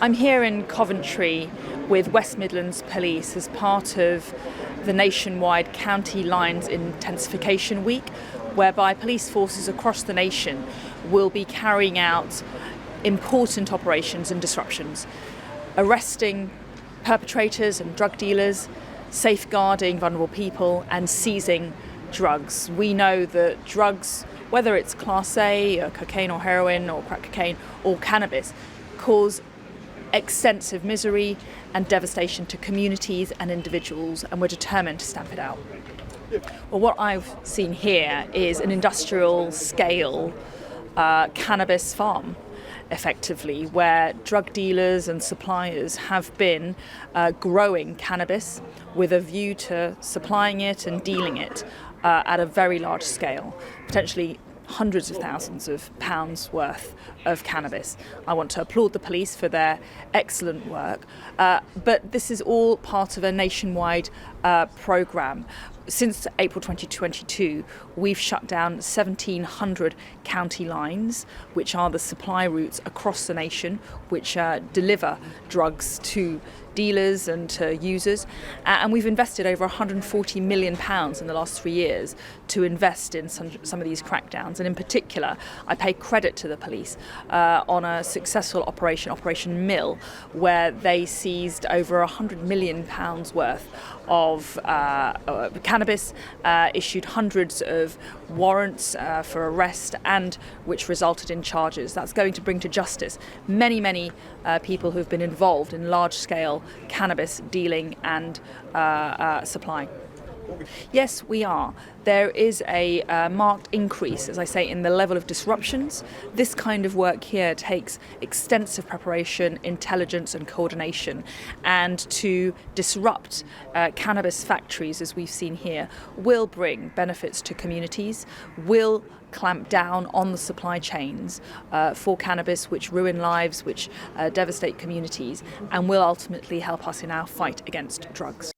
I'm here in Coventry with West Midlands Police as part of the nationwide County Lines Intensification Week, whereby police forces across the nation will be carrying out important operations and disruptions, arresting perpetrators and drug dealers, safeguarding vulnerable people and seizing drugs. We know that drugs, whether it's Class A, or cocaine or heroin or crack cocaine or cannabis, cause extensive misery and devastation to communities and individuals, and we're determined to stamp it out. Well, what I've seen here is an industrial scale cannabis farm, effectively, where drug dealers and suppliers have been growing cannabis with a view to supplying it and dealing it at a very large scale, potentially hundreds of thousands of pounds worth of cannabis. I want to applaud the police for their excellent work, but this is all part of a nationwide programme. Since April 2022, we've shut down 1,700 county lines, which are the supply routes across the nation, which deliver drugs to dealers and to users, and we've invested over £140 million in the last 3 years to invest in some of these crackdowns. And in particular, I pay credit to the police on a successful Operation Mill, where they seized over £100 million worth of cannabis, issued hundreds of warrants for arrest, and which resulted in charges. That's going to bring to justice many people who have been involved in large-scale cannabis dealing and supply. Yes, we are. There is a marked increase, as I say, in the level of disruptions. This kind of work here takes extensive preparation, intelligence and coordination. And to disrupt cannabis factories, as we've seen here, will bring benefits to communities, will clamp down on the supply chains for cannabis, which ruin lives, which devastate communities, and will ultimately help us in our fight against drugs.